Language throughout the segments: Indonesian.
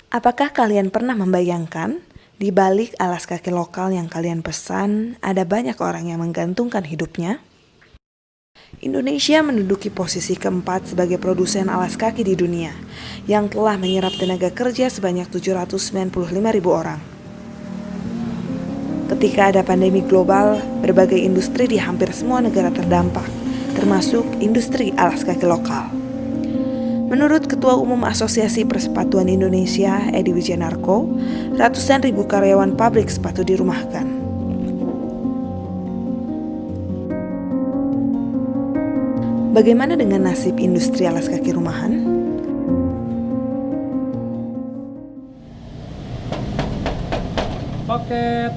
Apakah kalian pernah membayangkan, di balik alas kaki lokal yang kalian pesan, ada banyak orang yang menggantungkan hidupnya? Indonesia menduduki posisi keempat sebagai produsen alas kaki di dunia, yang telah menyerap tenaga kerja sebanyak 795.000 orang. Ketika ada pandemi global, berbagai industri di hampir semua negara terdampak, termasuk industri alas kaki lokal. Menurut Ketua Umum Asosiasi Persepatuan Indonesia, Edi Wijanarko, ratusan ribu karyawan pabrik sepatu dirumahkan. Bagaimana dengan nasib industri alas kaki rumahan? Paket.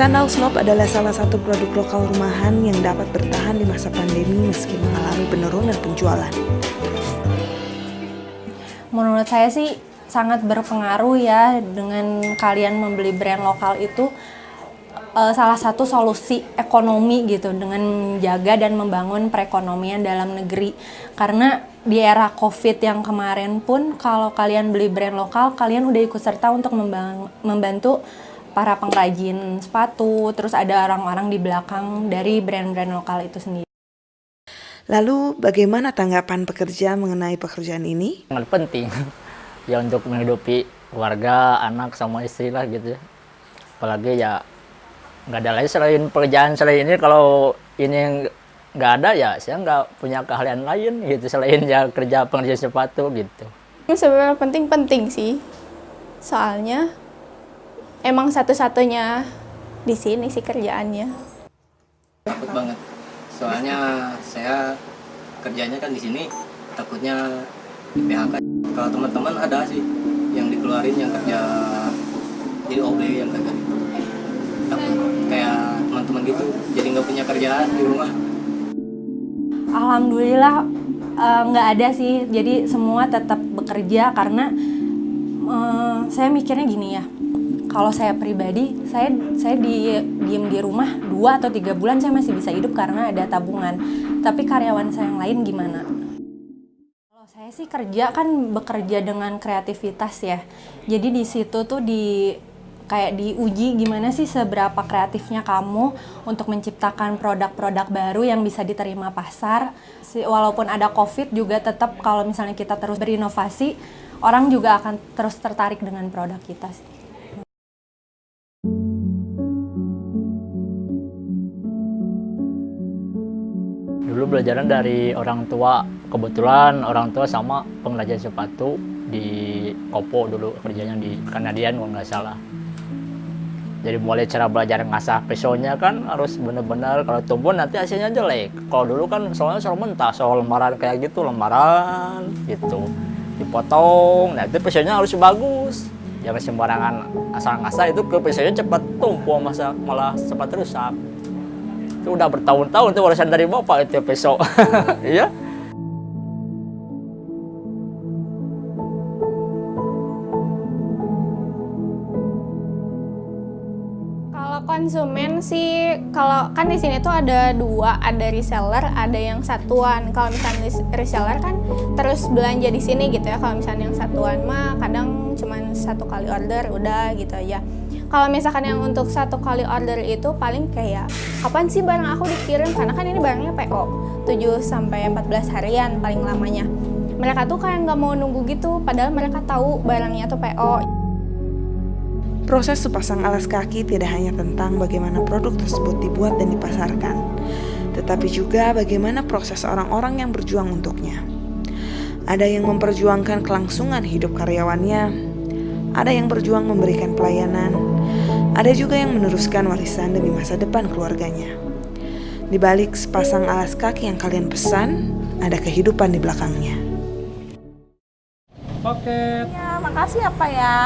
Sandal Slope adalah salah satu produk lokal rumahan yang dapat bertahan di masa pandemi meski mengalami penurunan penjualan. Menurut saya sih sangat berpengaruh ya, dengan kalian membeli brand lokal itu salah satu solusi ekonomi gitu, dengan menjaga dan membangun perekonomian dalam negeri. Karena di era COVID yang kemarin pun kalau kalian beli brand lokal, kalian udah ikut serta untuk membantu para pengrajin sepatu, terus ada orang-orang di belakang dari brand-brand lokal itu sendiri. Lalu bagaimana tanggapan pekerja mengenai pekerjaan ini? Sangat penting ya untuk menghidupi keluarga, anak sama istri lah gitu. Apalagi ya nggak ada lagi selain pekerjaan selain ini. Kalau ini nggak ada ya saya nggak punya keahlian lain gitu selain ya kerja pengrajin sepatu gitu. Sebenarnya penting sih, soalnya emang satu-satunya di sini sih kerjaannya. Takut banget, soalnya saya kerjanya kan di sini, takutnya di PHK. Kalau teman-teman ada sih yang dikeluarin yang kerja jadi OB yang kayak gitu. Takut kayak teman-teman gitu, jadi nggak punya kerjaan di rumah. Alhamdulillah nggak ada sih, jadi semua tetap bekerja karena saya mikirnya gini ya. Kalau saya pribadi, saya diem di rumah 2 atau 3 bulan saya masih bisa hidup karena ada tabungan. Tapi karyawan saya yang lain gimana? Kalau saya sih kerja kan bekerja dengan kreativitas ya. Jadi di situ tuh kayak diuji gimana sih seberapa kreatifnya kamu untuk menciptakan produk-produk baru yang bisa diterima pasar. Walaupun ada COVID juga tetap kalau misalnya kita terus berinovasi, orang juga akan terus tertarik dengan produk kita sih. Dulu belajaran dari orang tua, kebetulan orang tua sama pengrajin sepatu di Kopo dulu kerjanya di Kanadian kalau nggak salah. Jadi mulai cara belajar ngasah pisaunya kan harus benar-benar, kalau tumbuh nanti hasilnya jelek. Kalau dulu kan soalnya soal mentah, soal lembaran kayak gitu, lembaran gitu dipotong, nah itu pisaunya harus bagus. Jangan sembarangan asal ngasah, itu ke pisaunya cepat tumpul malah cepat rusak. Itu udah bertahun-tahun tuh warisan dari bapak itu pisau. Iya. Kalau konsumen sih, kalau kan di sini tuh ada 2, ada reseller, ada yang satuan. Kalau misalnya reseller kan terus belanja di sini gitu ya. Kalau misalnya yang satuan mah kadang cuman 1 kali order udah gitu aja. Kalau misalkan yang untuk 1 kali order itu paling kayak, kapan sih barang aku dikirim? Karena kan ini barangnya PO, 7-14 harian paling lamanya. Mereka tuh kayak nggak mau nunggu gitu, padahal mereka tahu barangnya tuh PO. Proses sepasang alas kaki tidak hanya tentang bagaimana produk tersebut dibuat dan dipasarkan, tetapi juga bagaimana proses orang-orang yang berjuang untuknya. Ada yang memperjuangkan kelangsungan hidup karyawannya, ada yang berjuang memberikan pelayanan, ada juga yang meneruskan warisan demi masa depan keluarganya. Di balik sepasang alas kaki yang kalian pesan, ada kehidupan di belakangnya. Paket. Ya, makasih ya Pak ya.